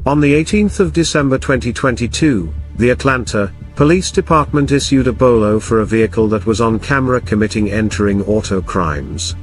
On the 18th of December 2022, the Atlanta Police Department issued a BOLO for a vehicle that was on camera committing entering auto crimes.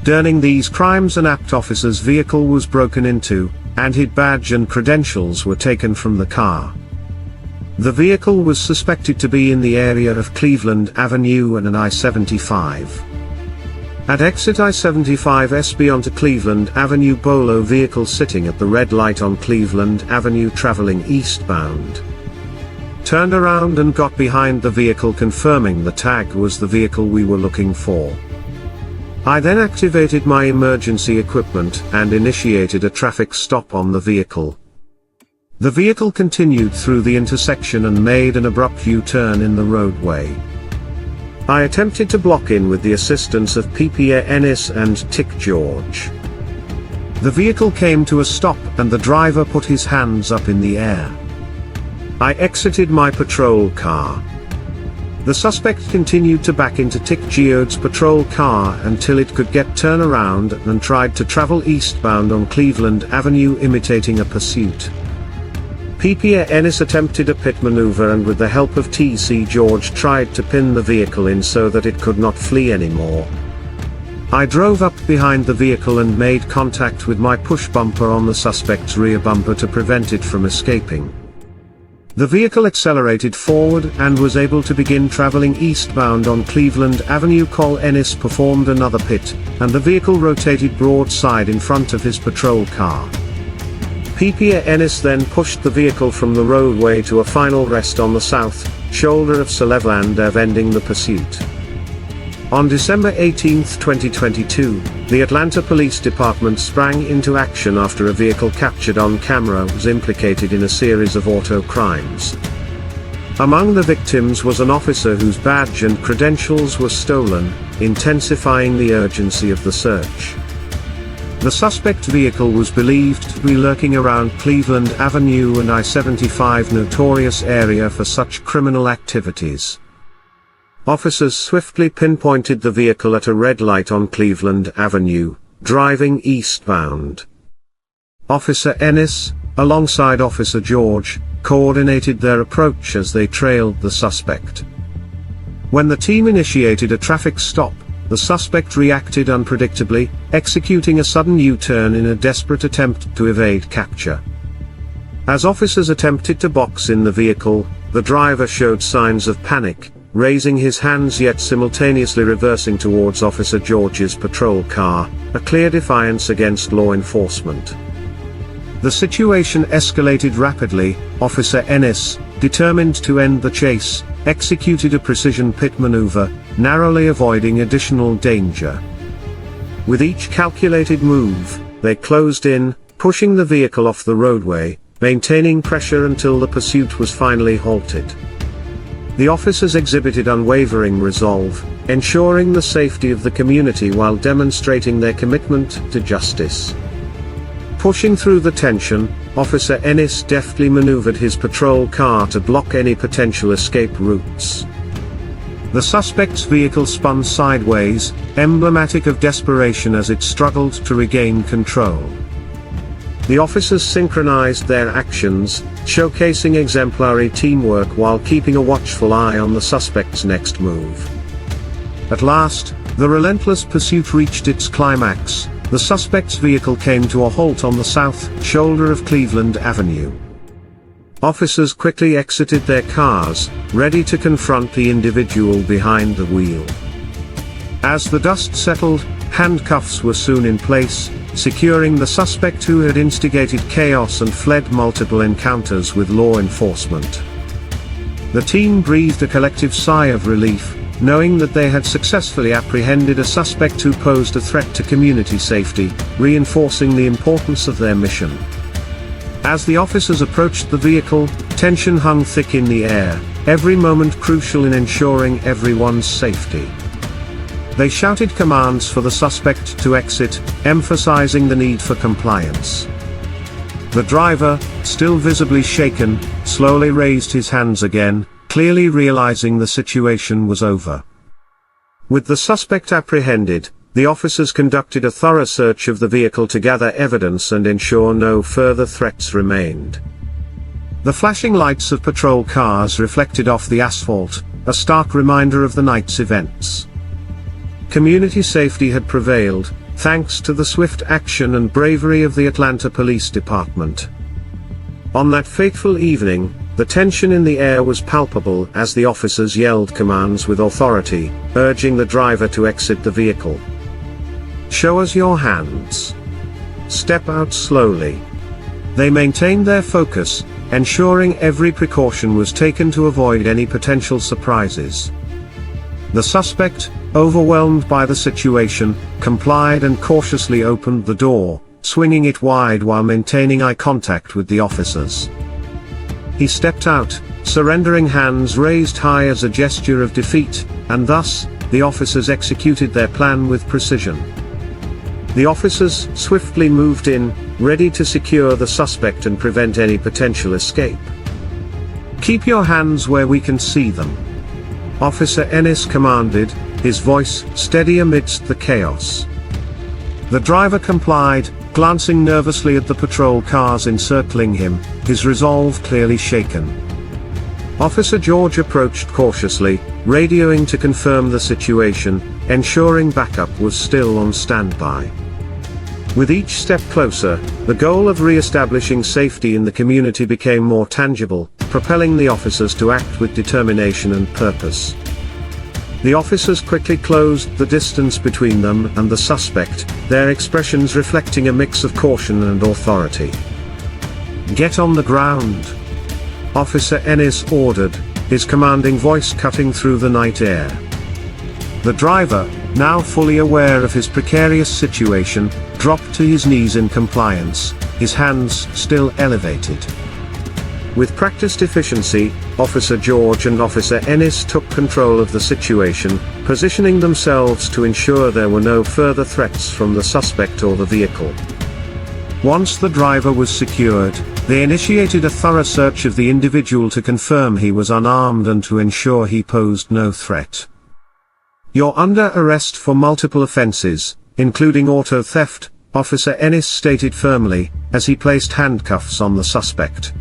During these crimes, an APT officer's vehicle was broken into, and his badge and credentials were taken from the car. The vehicle was suspected to be in the area of Cleveland Avenue and an I-75. At exit I-75 SB onto Cleveland Avenue, BOLO vehicle sitting at the red light on Cleveland Avenue traveling eastbound turned around and got behind the vehicle, confirming the tag was the vehicle we were looking for. I then activated my emergency equipment and initiated a traffic stop on the vehicle. The vehicle continued through the intersection and made an abrupt U-turn in the roadway. I attempted to block in with the assistance of PPA Ennis and Tick George. The vehicle came to a stop and the driver put his hands up in the air. I exited my patrol car. The suspect continued to back into Tick George's patrol car until it could get turn around and tried to travel eastbound on Cleveland Avenue, imitating a pursuit. PPA Ennis attempted a pit maneuver and with the help of TC George tried to pin the vehicle in so that it could not flee anymore. I drove up behind the vehicle and made contact with my push bumper on the suspect's rear bumper to prevent it from escaping. The vehicle accelerated forward and was able to begin traveling eastbound on Cleveland Avenue. Col Ennis performed another pit, and the vehicle rotated broadside in front of his patrol car. PPA Ennis then pushed the vehicle from the roadway to a final rest on the south shoulder of Sullivan Ave, ending the pursuit. On December 18, 2022, the Atlanta Police Department sprang into action after a vehicle captured on camera was implicated in a series of auto crimes. Among the victims was an officer whose badge and credentials were stolen, intensifying the urgency of the search. The suspect vehicle was believed to be lurking around Cleveland Avenue and I-75, notorious area for such criminal activities. Officers swiftly pinpointed the vehicle at a red light on Cleveland Avenue, driving eastbound. Officer Ennis, alongside Officer George, coordinated their approach as they trailed the suspect. When the team initiated a traffic stop, the suspect reacted unpredictably, executing a sudden U-turn in a desperate attempt to evade capture. As officers attempted to box in the vehicle, the driver showed signs of panic, raising his hands yet simultaneously reversing towards Officer George's patrol car, a clear defiance against law enforcement. The situation escalated rapidly. Officer Ennis, determined to end the chase, executed a precision pit maneuver, narrowly avoiding additional danger. With each calculated move, they closed in, pushing the vehicle off the roadway, maintaining pressure until the pursuit was finally halted. The officers exhibited unwavering resolve, ensuring the safety of the community while demonstrating their commitment to justice. Pushing through the tension, Officer Ennis deftly maneuvered his patrol car to block any potential escape routes. The suspect's vehicle spun sideways, emblematic of desperation as it struggled to regain control. The officers synchronized their actions, showcasing exemplary teamwork while keeping a watchful eye on the suspect's next move. At last, the relentless pursuit reached its climax. The suspect's vehicle came to a halt on the south shoulder of Cleveland Avenue. Officers quickly exited their cars, ready to confront the individual behind the wheel. As the dust settled, handcuffs were soon in place, securing the suspect who had instigated chaos and fled multiple encounters with law enforcement. The team breathed a collective sigh of relief, knowing that they had successfully apprehended a suspect who posed a threat to community safety, reinforcing the importance of their mission. As the officers approached the vehicle, tension hung thick in the air, every moment crucial in ensuring everyone's safety. They shouted commands for the suspect to exit, emphasizing the need for compliance. The driver, still visibly shaken, slowly raised his hands again, clearly realizing the situation was over. With the suspect apprehended, the officers conducted a thorough search of the vehicle to gather evidence and ensure no further threats remained. The flashing lights of patrol cars reflected off the asphalt, a stark reminder of the night's events. Community safety had prevailed, thanks to the swift action and bravery of the Atlanta Police Department. On that fateful evening, the tension in the air was palpable as the officers yelled commands with authority, urging the driver to exit the vehicle. "Show us your hands. Step out slowly." They maintained their focus, ensuring every precaution was taken to avoid any potential surprises. The suspect, overwhelmed by the situation, complied and cautiously opened the door, swinging it wide while maintaining eye contact with the officers. He stepped out, surrendering hands raised high as a gesture of defeat, and thus, the officers executed their plan with precision. The officers swiftly moved in, ready to secure the suspect and prevent any potential escape. "Keep your hands where we can see them," Officer Ennis commanded, his voice steady amidst the chaos. The driver complied, glancing nervously at the patrol cars encircling him, his resolve clearly shaken. Officer George approached cautiously, radioing to confirm the situation, ensuring backup was still on standby. With each step closer, the goal of re-establishing safety in the community became more tangible, propelling the officers to act with determination and purpose. The officers quickly closed the distance between them and the suspect, their expressions reflecting a mix of caution and authority. "Get on the ground," Officer Ennis ordered, his commanding voice cutting through the night air. The driver, now fully aware of his precarious situation, dropped to his knees in compliance, his hands still elevated. With practiced efficiency, Officer George and Officer Ennis took control of the situation, positioning themselves to ensure there were no further threats from the suspect or the vehicle. Once the driver was secured, they initiated a thorough search of the individual to confirm he was unarmed and to ensure he posed no threat. "You're under arrest for multiple offenses, including auto theft," Officer Ennis stated firmly, as he placed handcuffs on the suspect.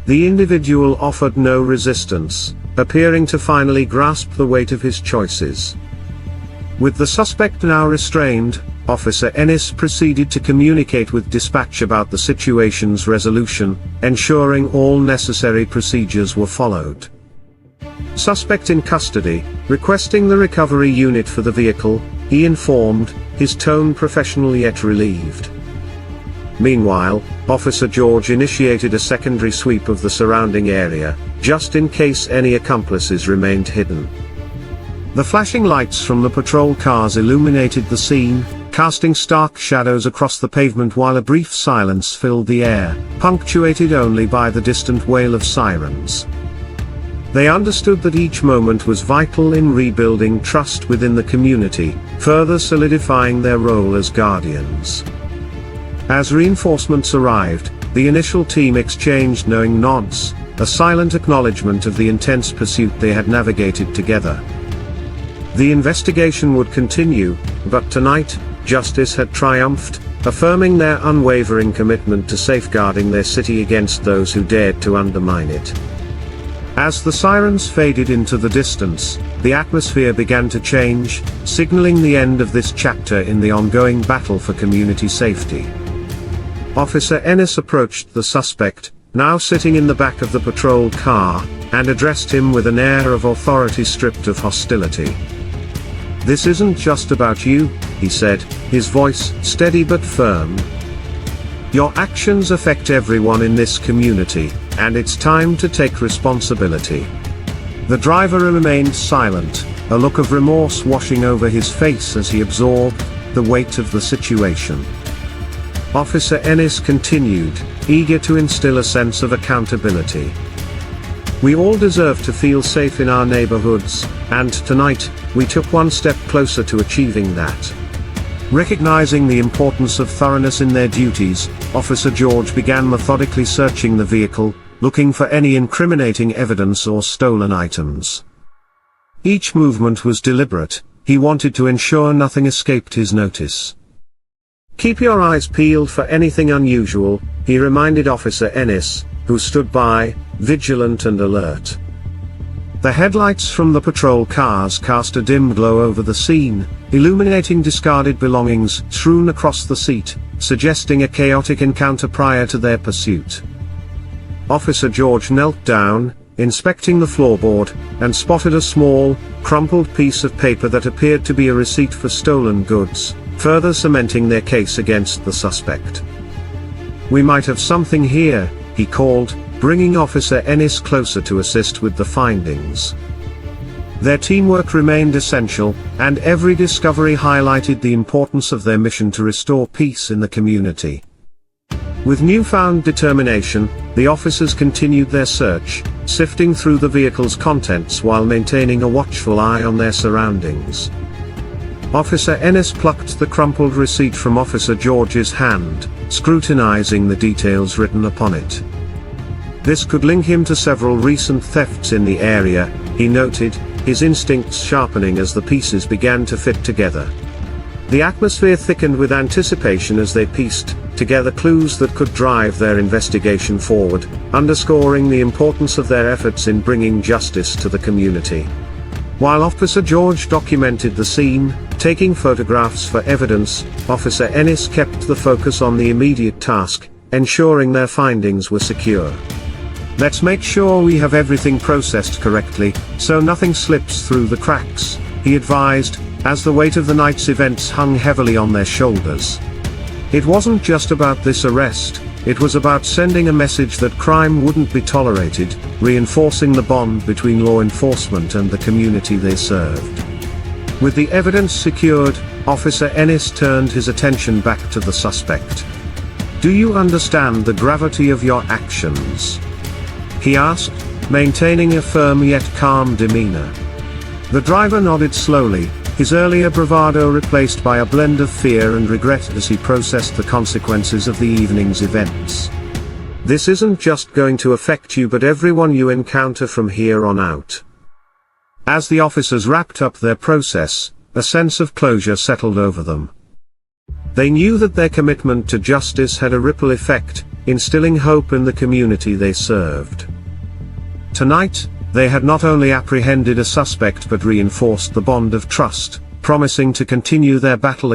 The individual offered no resistance, appearing to finally grasp the weight of his choices. With the suspect now restrained, Officer Ennis proceeded to communicate with dispatch about the situation's resolution, ensuring all necessary procedures were followed. "Suspect in custody, requesting the recovery unit for the vehicle," he informed, his tone professional yet relieved. Meanwhile, Officer George initiated a secondary sweep of the surrounding area, just in case any accomplices remained hidden. The flashing lights from the patrol cars illuminated the scene, casting stark shadows across the pavement while a brief silence filled the air, punctuated only by the distant wail of sirens. They understood that each moment was vital in rebuilding trust within the community, further solidifying their role as guardians. As reinforcements arrived, the initial team exchanged knowing nods, a silent acknowledgement of the intense pursuit they had navigated together. The investigation would continue, but tonight, justice had triumphed, affirming their unwavering commitment to safeguarding their city against those who dared to undermine it. As the sirens faded into the distance, the atmosphere began to change, signaling the end of this chapter in the ongoing battle for community safety. Officer Ennis approached the suspect, now sitting in the back of the patrol car, and addressed him with an air of authority stripped of hostility. "This isn't just about you," he said, his voice steady but firm. "Your actions affect everyone in this community, and it's time to take responsibility." The driver remained silent, a look of remorse washing over his face as he absorbed the weight of the situation. Officer Ennis continued, eager to instill a sense of accountability. "We all deserve to feel safe in our neighborhoods, and tonight, we took one step closer to achieving that." Recognizing the importance of thoroughness in their duties, Officer George began methodically searching the vehicle, looking for any incriminating evidence or stolen items. Each movement was deliberate, he wanted to ensure nothing escaped his notice. "Keep your eyes peeled for anything unusual," he reminded Officer Ennis, who stood by, vigilant and alert. The headlights from the patrol cars cast a dim glow over the scene, illuminating discarded belongings strewn across the seat, suggesting a chaotic encounter prior to their pursuit. Officer George knelt down, inspecting the floorboard, and spotted a small, crumpled piece of paper that appeared to be a receipt for stolen goods, further cementing their case against the suspect. "We might have something here," he called, bringing Officer Ennis closer to assist with the findings. Their teamwork remained essential, and every discovery highlighted the importance of their mission to restore peace in the community. With newfound determination, the officers continued their search, sifting through the vehicle's contents while maintaining a watchful eye on their surroundings. Officer Ennis plucked the crumpled receipt from Officer George's hand, scrutinizing the details written upon it. This could link him to several recent thefts in the area, he noted, his instincts sharpening as the pieces began to fit together. The atmosphere thickened with anticipation as they pieced together clues that could drive their investigation forward, underscoring the importance of their efforts in bringing justice to the community. While Officer George documented the scene, taking photographs for evidence, Officer Ennis kept the focus on the immediate task, ensuring their findings were secure. "Let's make sure we have everything processed correctly, so nothing slips through the cracks," he advised, as the weight of the night's events hung heavily on their shoulders. It wasn't just about this arrest, it was about sending a message that crime wouldn't be tolerated, reinforcing the bond between law enforcement and the community they served. With the evidence secured, Officer Ennis turned his attention back to the suspect. "Do you understand the gravity of your actions?" he asked, maintaining a firm yet calm demeanor. The driver nodded slowly, his earlier bravado replaced by a blend of fear and regret as he processed the consequences of the evening's events. "This isn't just going to affect you but everyone you encounter from here on out." As the officers wrapped up their process, a sense of closure settled over them. They knew that their commitment to justice had a ripple effect, instilling hope in the community they served. Tonight, they had not only apprehended a suspect but reinforced the bond of trust, promising to continue their battle